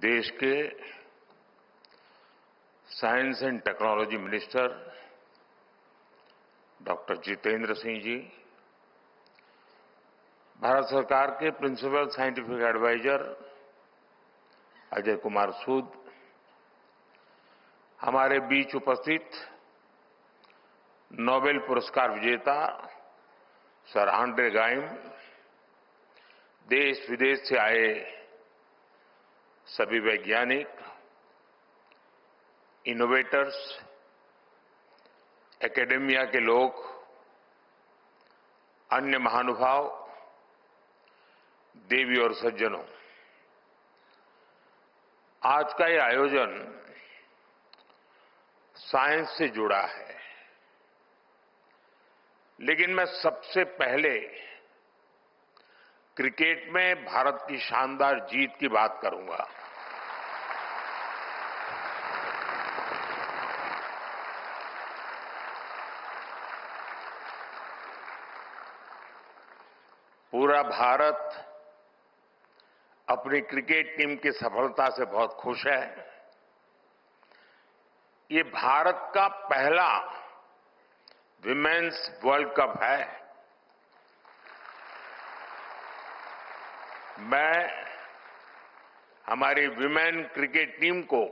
देश के science and technology minister doctor Jitendra Singh ji, Bharat सरकार के principal scientific adviser Ajay Kumar Sood, हमारे बीच उपस्थित नोबेल पुरस्कार विजेता सर आंड्रे गाइम, देश विदेश से आए सभी वैज्ञानिक, इनोवेटर्स, एकेडेमिया के लोग, अन्य महानुभाव, देवी और सज्जनों, आज का ये आयोजन साइंस से जुड़ा है, लेकिन मैं सबसे पहले क्रिकेट में भारत की शानदार जीत की बात करूंगा। पूरा भारत अपनी क्रिकेट टीम की सफलता से बहुत खुश है। ये भारत का पहला विमेन्स वर्ल्ड कप है। मैं हमारी विमेन क्रिकेट टीम को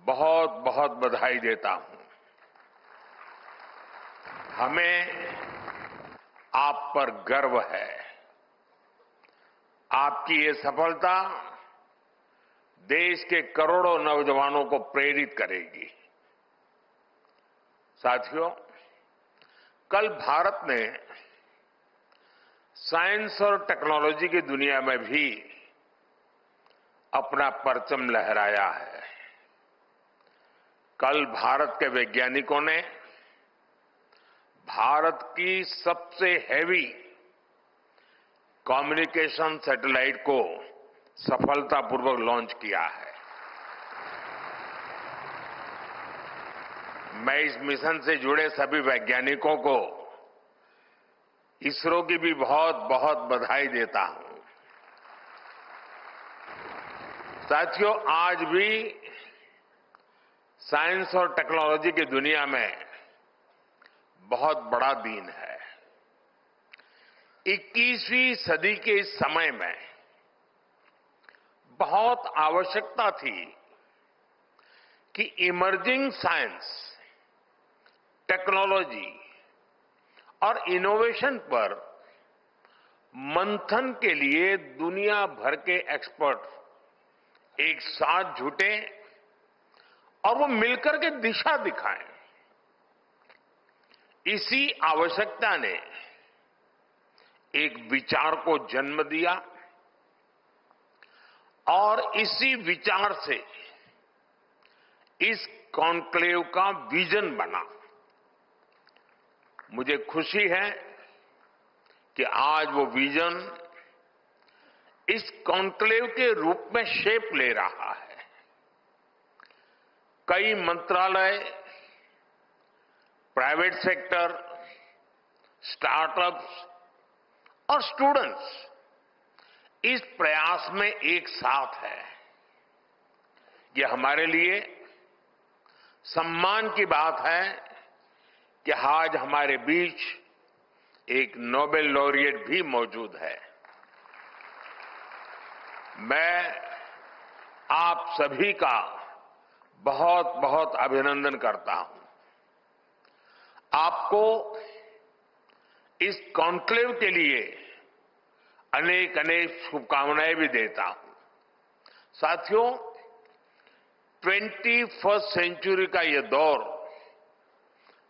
बहुत बहुत बधाई देता हूं। हमें आप पर गर्व है। आपकी ये सफलता देश के करोड़ों नौजवानों को प्रेरित करेगी। साथियों, कल भारत ने साइंस और टेक्नोलॉजी की दुनिया में भी अपना परचम लहराया है। कल भारत के वैज्ञानिकों ने भारत की सबसे हैवी कम्युनिकेशन सैटेलाइट को सफलतापूर्वक लॉन्च किया है। मैं इस मिशन से जुड़े सभी वैज्ञानिकों को, इसरो की भी बहुत बहुत बधाई देता हूं। साथियों, आज भी साइंस और टेक्नोलॉजी की दुनिया में बहुत बड़ा दिन है। 21वीं सदी के इस समय में बहुत आवश्यकता थी कि इमर्जिंग साइंस, टेक्नोलॉजी और इनोवेशन पर मंथन के लिए दुनिया भर के एक्सपर्ट एक साथ जुटे और वो मिलकर के दिशा दिखाएं। इसी आवश्यकता ने एक विचार को जन्म दिया और इसी विचार से इस कॉन्क्लेव का विजन बना। मुझे खुशी है कि आज वो विजन इस कॉन्क्लेव के रूप में शेप ले रहा है। कई मंत्रालय, प्राइवेट सेक्टर, स्टार्टअप्स और स्टूडेंट्स इस प्रयास में एक साथ है। ये हमारे लिए सम्मान की बात है कि आज हमारे बीच एक नोबेल लॉरिएट भी मौजूद है। मैं आप सभी का बहुत बहुत अभिनंदन करता हूं। आपको इस कॉन्क्लेव के लिए अनेक अनेक शुभकामनाएं भी देता हूं। साथियों, 21st सेंचुरी का यह दौर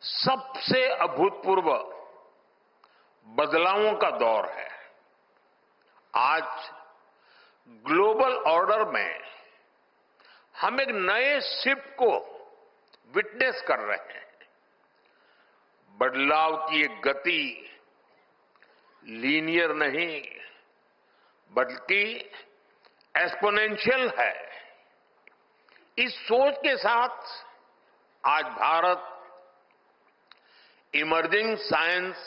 सबसे अभूतपूर्व बदलावों का दौर है। आज ग्लोबल ऑर्डर में हम एक नए शिफ्ट को विटनेस कर रहे हैं। बदलाव की एक गति लीनियर नहीं बल्कि एक्सपोनेंशियल है। इस सोच के साथ आज भारत इमर्जिंग साइंस,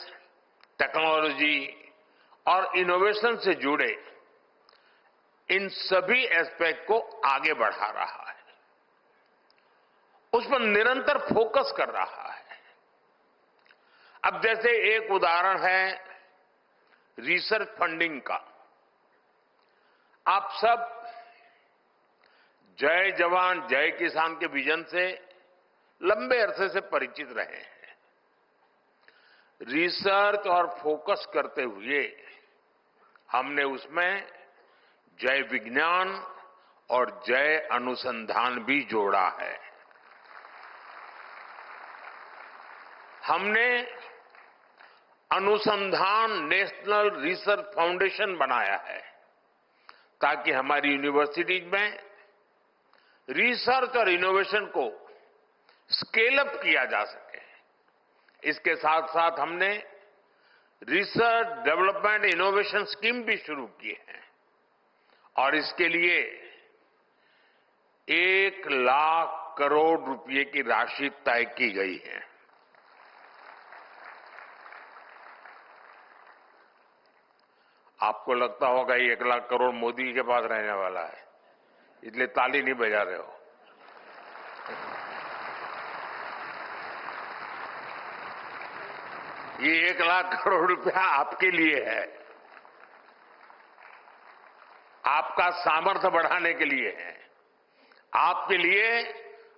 टेक्नोलॉजी और इनोवेशन से जुड़े इन सभी एस्पेक्ट को आगे बढ़ा रहा है, उस पर निरंतर फोकस कर रहा है। अब जैसे एक उदाहरण है रिसर्च फंडिंग का। आप सब जय जवान जय किसान के विजन से लंबे अरसे से परिचित रहे हैं। रिसर्च और फोकस करते हुए हमने उसमें जय विज्ञान और जय अनुसंधान भी जोड़ा है। हमने अनुसंधान नेशनल रिसर्च फाउंडेशन बनाया है ताकि हमारी यूनिवर्सिटीज में रिसर्च और इनोवेशन को स्केल अप किया जा सके। इसके साथ साथ हमने रिसर्च डेवलपमेंट इनोवेशन स्कीम भी शुरू की है और इसके लिए 1,00,000 करोड़ रुपए की राशि तय की गई है। आपको लगता होगा ये 1,00,000 करोड़ मोदी के पास रहने वाला है, इसलिए ताली नहीं बजा रहे हो। ये 1,00,000 करोड़ रुपया आपके लिए है, आपका सामर्थ्य बढ़ाने के लिए है, आपके लिए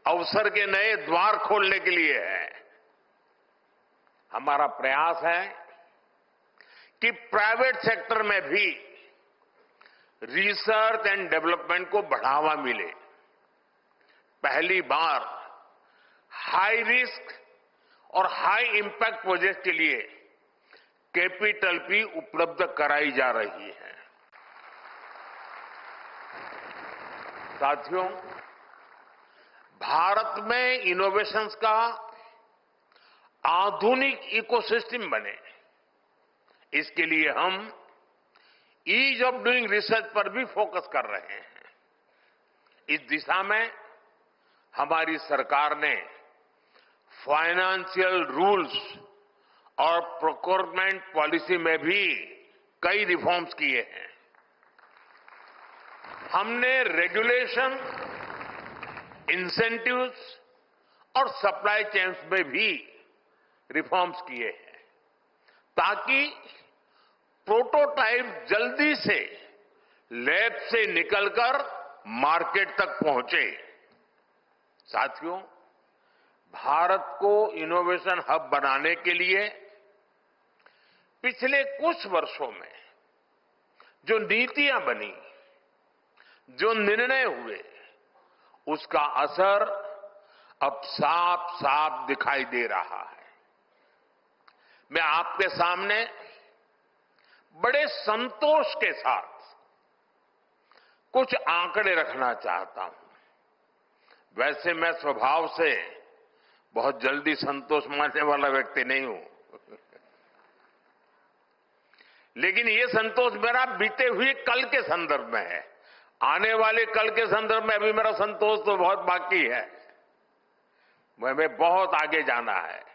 अवसर के नए द्वार खोलने के लिए है। हमारा प्रयास है कि प्राइवेट सेक्टर में भी रिसर्च एंड डेवलपमेंट को बढ़ावा मिले। पहली बार हाई रिस्क और हाई इंपैक्ट प्रोजेक्ट के लिए कैपिटल भी उपलब्ध कराई जा रही है। साथियों, भारत में इनोवेशंस का आधुनिक इकोसिस्टम बने, इसके लिए हम ईज ऑफ डूइंग रिसर्च पर भी फोकस कर रहे हैं। इस दिशा में हमारी सरकार ने फाइनेंशियल रूल्स और प्रोक्योरमेंट पॉलिसी में भी कई रिफॉर्म्स किए हैं। हमने रेगुलेशन, इंसेंटिव्स और सप्लाई चेन्स में भी रिफॉर्म्स किए हैं ताकि प्रोटोटाइप जल्दी से लैब से निकलकर मार्केट तक पहुंचे। साथियों, भारत को इनोवेशन हब बनाने के लिए पिछले कुछ वर्षों में जो नीतियां बनी, जो निर्णय हुए, उसका असर अब साफ साफ दिखाई दे रहा है। मैं आपके सामने बड़े संतोष के साथ कुछ आंकड़े रखना चाहता हूं। वैसे मैं स्वभाव से बहुत जल्दी संतोष मानने वाला व्यक्ति नहीं हूं, लेकिन ये संतोष मेरा बीते हुए कल के संदर्भ में है। आने वाले कल के संदर्भ में अभी मेरा संतोष तो बहुत बाकी है, हमें बहुत आगे जाना है।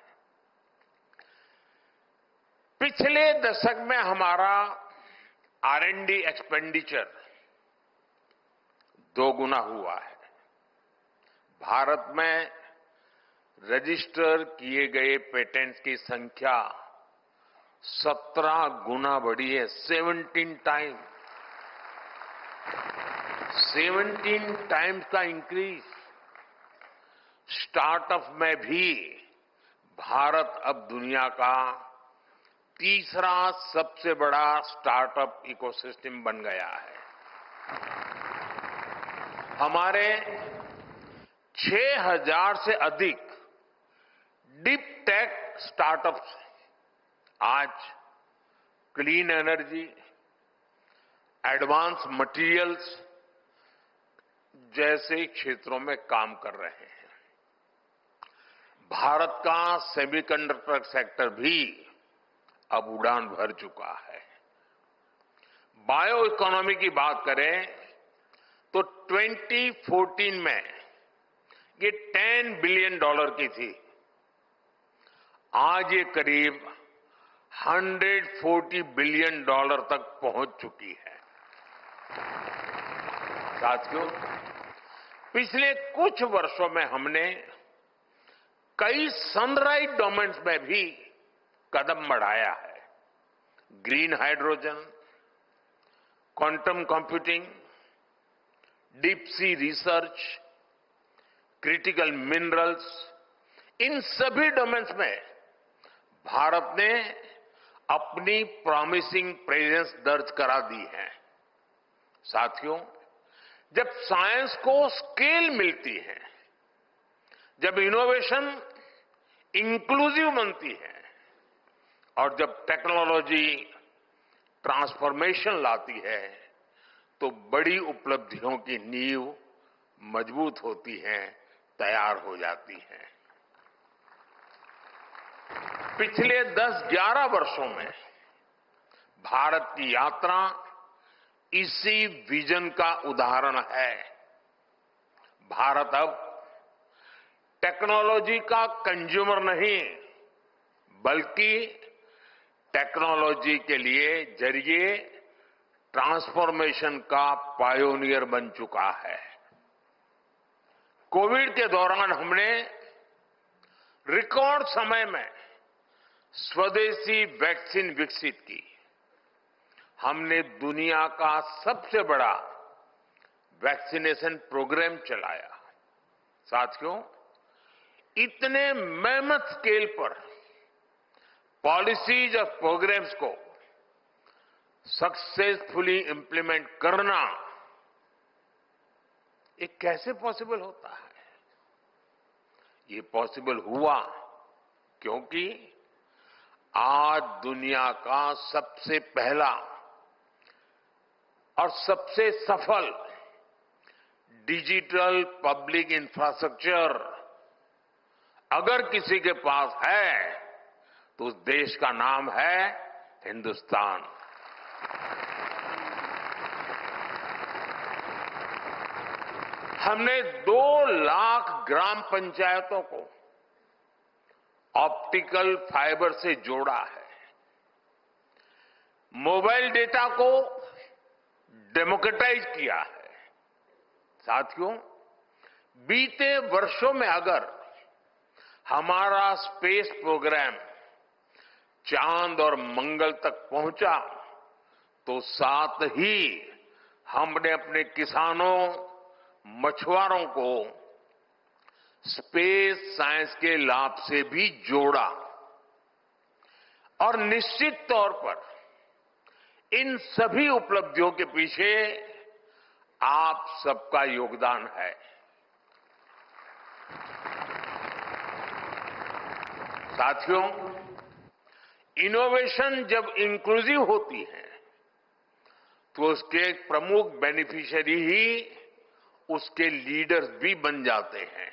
पिछले दशक में हमारा R&D एक्सपेंडिचर 2 गुना हुआ है। भारत में रजिस्टर किए गए पेटेंट्स की संख्या 17 गुना बढ़ी है। 17 टाइम्स का इंक्रीज। स्टार्टअप में भी भारत अब दुनिया का तीसरा सबसे बड़ा स्टार्टअप इकोसिस्टम बन गया है। हमारे 6,000 से अधिक डीप टेक स्टार्टअप्स आज क्लीन एनर्जी, एडवांस मटेरियल्स जैसे क्षेत्रों में काम कर रहे हैं। भारत का सेमीकंडक्टर सेक्टर भी अब उड़ान भर चुका है। बायो इकोनॉमी की बात करें तो 2014 में ये $10 बिलियन की थी। आज ये करीब $140 बिलियन तक पहुंच चुकी है। साथियों, पिछले कुछ वर्षों में हमने कई सनराइज डोमेन्स में भी कदम बढ़ाया है। Green hydrogen, quantum computing, deep sea research, critical minerals, इन सभी डोमेन्स में भारत ने अपनी प्रॉमिसिंग प्रेजेंस दर्ज करा दी है। साथियों, जब साइंस को स्केल मिलती है, जब इनोवेशन इंक्लूसिव बनती है और जब टेक्नोलॉजी ट्रांसफॉर्मेशन लाती है, तो बड़ी उपलब्धियों की नींव मजबूत होती है, तैयार हो जाती है। पिछले 10-11 वर्षों में भारत की यात्रा इसी विजन का उदाहरण है। भारत अब टेक्नोलॉजी का कंज्यूमर नहीं, बल्कि टेक्नोलॉजी के लिए जरिए ट्रांसफॉर्मेशन का पायोनियर बन चुका है। कोविड के दौरान हमने रिकॉर्ड समय में स्वदेशी वैक्सीन विकसित की। हमने दुनिया का सबसे बड़ा वैक्सीनेशन प्रोग्राम चलाया। साथियों, इतने मेहनत स्केल पर पॉलिसीज और प्रोग्राम्स को सक्सेसफुली इंप्लीमेंट करना, ये कैसे पॉसिबल होता है? ये पॉसिबल हुआ क्योंकि आज दुनिया का सबसे पहला और सबसे सफल डिजिटल पब्लिक इंफ्रास्ट्रक्चर अगर किसी के पास है, तो उस देश का नाम है हिंदुस्तान। हमने 2 लाख ग्राम पंचायतों को ऑप्टिकल फाइबर से जोड़ा है। मोबाइल डेटा को डेमोक्रेटाइज किया है। साथियों, बीते वर्षों में अगर हमारा स्पेस प्रोग्राम चांद और मंगल तक पहुंचा, तो साथ ही हमने अपने किसानों, मछुआरों को स्पेस साइंस के लाभ से भी जोड़ा। और निश्चित तौर पर इन सभी उपलब्धियों के पीछे आप सबका योगदान है। साथियों, इनोवेशन जब इंक्लूसिव होती है, तो उसके एक प्रमुख बेनिफिशियरी ही उसके लीडर्स भी बन जाते हैं।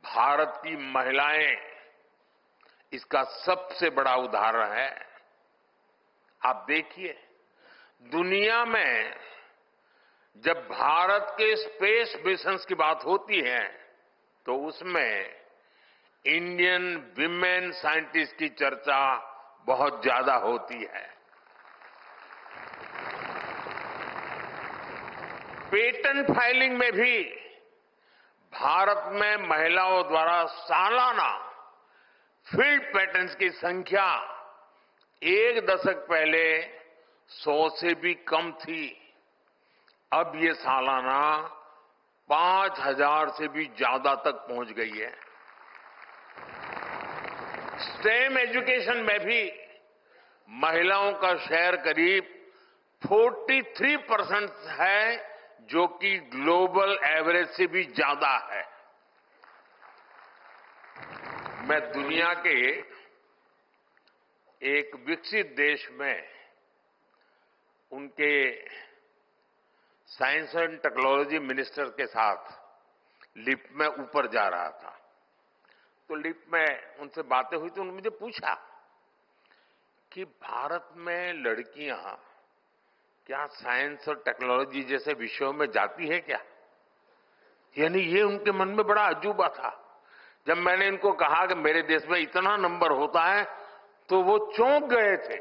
भारत की महिलाएं इसका सबसे बड़ा उदाहरण है। आप देखिए, दुनिया में जब भारत के स्पेस मिशंस की बात होती है, तो उसमें इंडियन विमेन साइंटिस्ट की चर्चा बहुत ज्यादा होती है। पेटेंट फाइलिंग में भी भारत में महिलाओं द्वारा सालाना फील्ड पेटेंट्स की संख्या एक दशक पहले 100 से भी कम थी। अब ये सालाना 5000 से भी ज्यादा तक पहुंच गई है। स्टेम एजुकेशन में भी महिलाओं का शेयर करीब 43% है, जो कि ग्लोबल एवरेज से भी ज्यादा है। मैं दुनिया के एक विकसित देश में उनके साइंस एंड टेक्नोलॉजी मिनिस्टर के साथ लिफ्ट में ऊपर जा रहा था, तो लिफ्ट में उनसे बातें हुई तो उन्होंने मुझे पूछा कि भारत में लड़कियां क्या साइंस और टेक्नोलॉजी जैसे विषयों में जाती है क्या? यानी ये उनके मन में बड़ा अजूबा था। जब मैंने इनको कहा कि मेरे देश में इतना नंबर होता है, तो वो चौंक गए थे।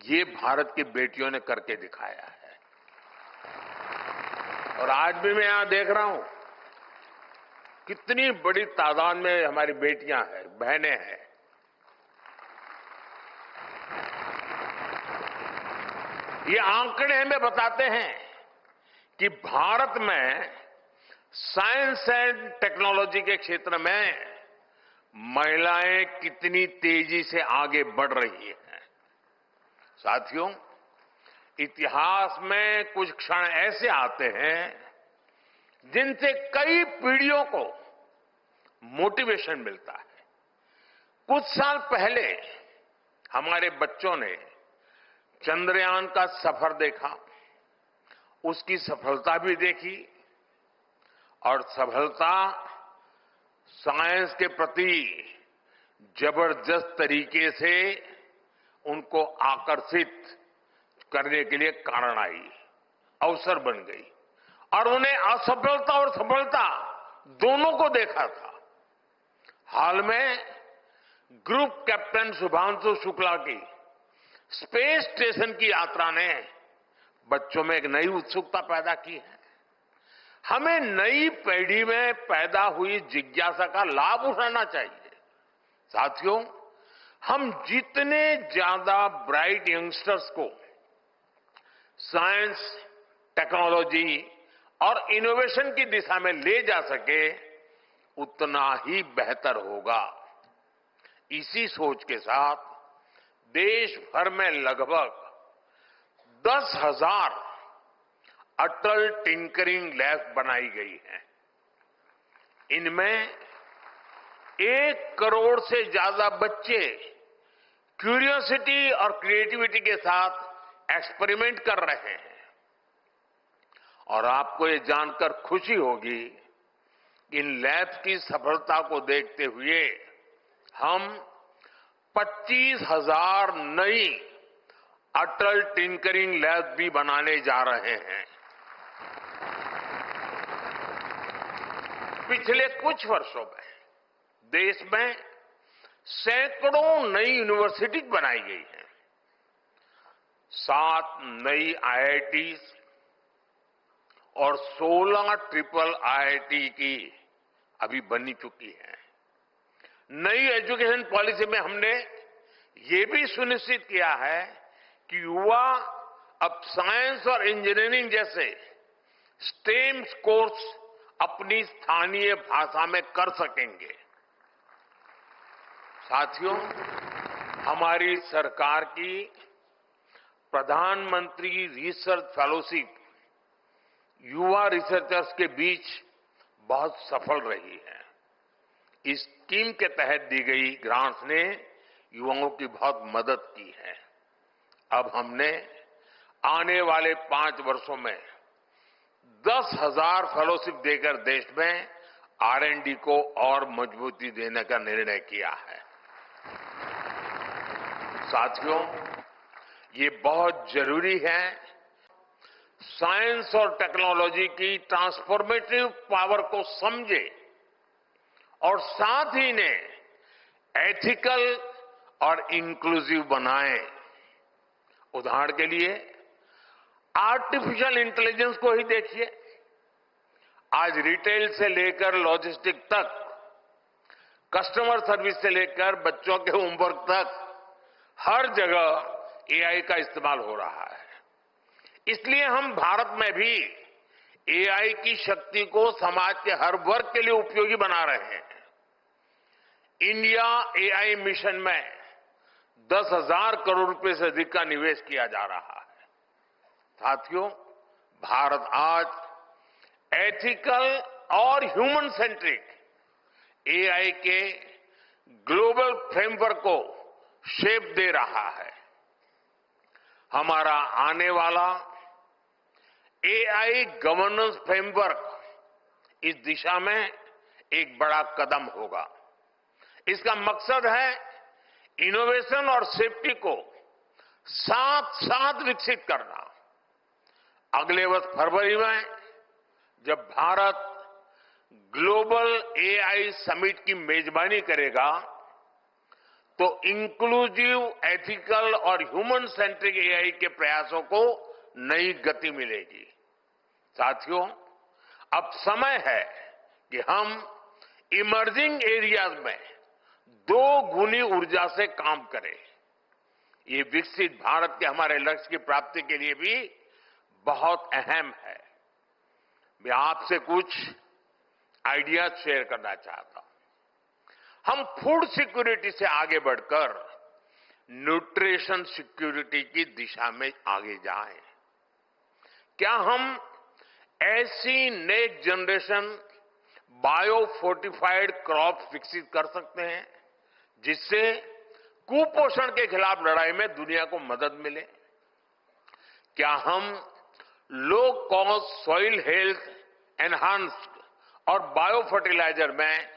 ये भारत की बेटियों ने करके दिखाया है। और आज भी मैं यहां देख रहा हूं कितनी बड़ी तादाद में हमारी बेटियां हैं, बहनें हैं। ये आंकड़े हमें बताते हैं कि भारत में साइंस एंड टेक्नोलॉजी के क्षेत्र में महिलाएं कितनी तेजी से आगे बढ़ रही हैं। साथियों, इतिहास में कुछ क्षण ऐसे आते हैं जिनसे कई पीढ़ियों को मोटिवेशन मिलता है। कुछ साल पहले हमारे बच्चों ने चंद्रयान का सफर देखा, उसकी सफलता भी देखी और सफलता साइंस के प्रति जबरदस्त तरीके से उनको आकर्षित करने के लिए कारण आई, अवसर बन गई और उन्हें असफलता और सफलता दोनों को देखा था। हाल में ग्रुप कैप्टन शुभांशु शुक्ला की स्पेस स्टेशन की यात्रा ने बच्चों में एक नई उत्सुकता पैदा की है। हमें नई पीढ़ी में पैदा हुई जिज्ञासा का लाभ उठाना चाहिए। साथियों, हम जितने ज्यादा ब्राइट यंगस्टर्स को साइंस, टेक्नोलॉजी और इनोवेशन की दिशा में ले जा सके, उतना ही बेहतर होगा। इसी सोच के साथ देश भर में लगभग 10,000 अटल टिंकरिंग लैब बनाई गई हैं। इनमें 1 करोड़ से ज्यादा बच्चे क्यूरियोसिटी और क्रिएटिविटी के साथ एक्सपेरिमेंट कर रहे हैं। और आपको ये जानकर खुशी होगी, इन लैब्स की सफलता को देखते हुए हम 25,000 नई अटल टिंकरिंग लैब भी बनाने जा रहे हैं। पिछले कुछ वर्षों में देश में सैकड़ों नई यूनिवर्सिटीज बनाई गई हैं। 7 नई आईआईटीज और 16 ट्रिपल आईआईटी की अभी बनी चुकी है। नई एजुकेशन पॉलिसी में हमने ये भी सुनिश्चित किया है कि युवा अब साइंस और इंजीनियरिंग जैसे स्टेम कोर्स अपनी स्थानीय भाषा में कर सकेंगे। साथियों, हमारी सरकार की प्रधानमंत्री रिसर्च फेलोशिप युवा रिसर्चर्स के बीच बहुत सफल रही है। इस स्कीम के तहत दी गई ग्रांट्स ने युवाओं की बहुत मदद की है। अब हमने आने वाले 5 वर्षों में 10,000 फेलोशिप देकर देश में R&D को और मजबूती देने का निर्णय किया है। साथियों, ये बहुत जरूरी है। साइंस और टेक्नोलॉजी की ट्रांसफॉर्मेटिव पावर को समझे और साथ ही इन्हें एथिकल और इंक्लूसिव बनाएं। उदाहरण के लिए आर्टिफिशियल इंटेलिजेंस को ही देखिए। आज रिटेल से लेकर लॉजिस्टिक तक, कस्टमर सर्विस से लेकर बच्चों के होमवर्क तक हर जगह एआई का इस्तेमाल हो रहा है। इसलिए हम भारत में भी एआई की शक्ति को समाज के हर वर्ग के लिए उपयोगी बना रहे हैं। इंडिया एआई मिशन में 10,000 करोड़ रुपए से अधिक का निवेश किया जा रहा है। साथियों, भारत आज एथिकल और ह्यूमन सेंट्रिक एआई के ग्लोबल फ्रेमवर्क को शेप दे रहा है। हमारा आने वाला एआई गवर्नेंस फ्रेमवर्क इस दिशा में एक बड़ा कदम होगा। इसका मकसद है इनोवेशन और सेफ्टी को साथ साथ विकसित करना। अगले वर्ष फरवरी में जब भारत ग्लोबल एआई समिट की मेजबानी करेगा, तो इंक्लूसिव, एथिकल और ह्यूमन सेंट्रिक एआई के प्रयासों को नई गति मिलेगी। साथियों, अब समय है कि हम इमर्जिंग एरियाज में 2 गुनी ऊर्जा से काम करें। ये विकसित भारत के हमारे लक्ष्य की प्राप्ति के लिए भी बहुत अहम है। मैं आपसे कुछ आइडियाज शेयर करना चाहता हूं। हम फूड सिक्योरिटी से आगे बढ़कर न्यूट्रिशन सिक्योरिटी की दिशा में आगे जाएं। क्या हम ऐसी next generation bio fortified crop विकसित कर सकते हैं जिससे कुपोषण के खिलाफ लड़ाई में दुनिया को मदद मिले? क्या हम low cost soil health enhanced और बायो फर्टिलाइजर में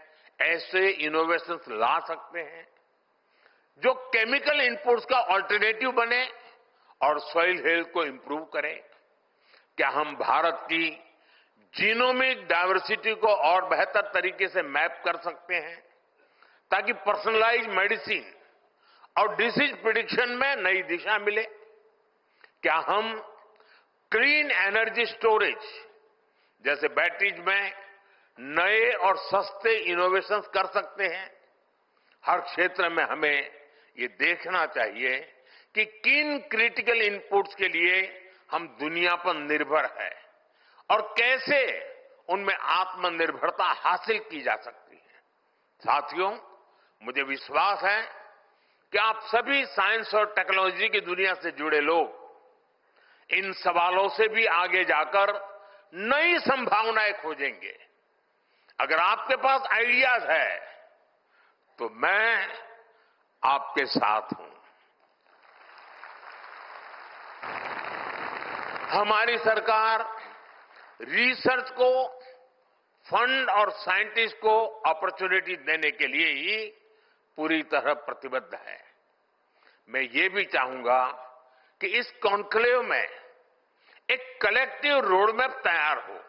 ऐसे इनोवेशंस ला सकते हैं जो केमिकल इनपुट्स का ऑल्टरनेटिव बने और सॉइल हेल्थ को इंप्रूव करें? क्या हम भारत की जीनोमिक डायवर्सिटी को और बेहतर तरीके से मैप कर सकते हैं ताकि पर्सनलाइज्ड मेडिसिन और डिसीज प्रिडिक्शन में नई दिशा मिले? क्या हम क्लीन एनर्जी स्टोरेज जैसे बैटरीज में नए और सस्ते इनोवेशंस कर सकते हैं? हर क्षेत्र में हमें ये देखना चाहिए कि किन क्रिटिकल इनपुट्स के लिए हम दुनिया पर निर्भर है और कैसे उनमें आत्मनिर्भरता हासिल की जा सकती है। साथियों, मुझे विश्वास है कि आप सभी साइंस और टेक्नोलॉजी की दुनिया से जुड़े लोग इन सवालों से भी आगे जाकर नई संभावनाएं खोजेंगे। अगर आपके पास आइडियाज है तो मैं आपके साथ हूं। हमारी सरकार रिसर्च को फंड और साइंटिस्ट को अपॉर्चुनिटी देने के लिए ही पूरी तरह प्रतिबद्ध है। मैं ये भी चाहूंगा कि इस कॉन्क्लेव में एक कलेक्टिव रोड मैप तैयार हो।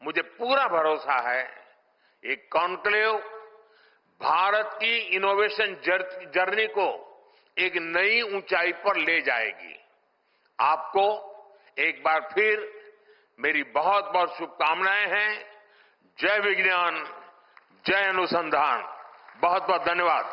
मुझे पूरा भरोसा है ये कॉन्क्लेव भारत की इनोवेशन जर्नी को एक नई ऊंचाई पर ले जाएगी। आपको एक बार फिर मेरी बहुत बहुत शुभकामनाएं हैं। जय विज्ञान, जय अनुसंधान। बहुत बहुत धन्यवाद।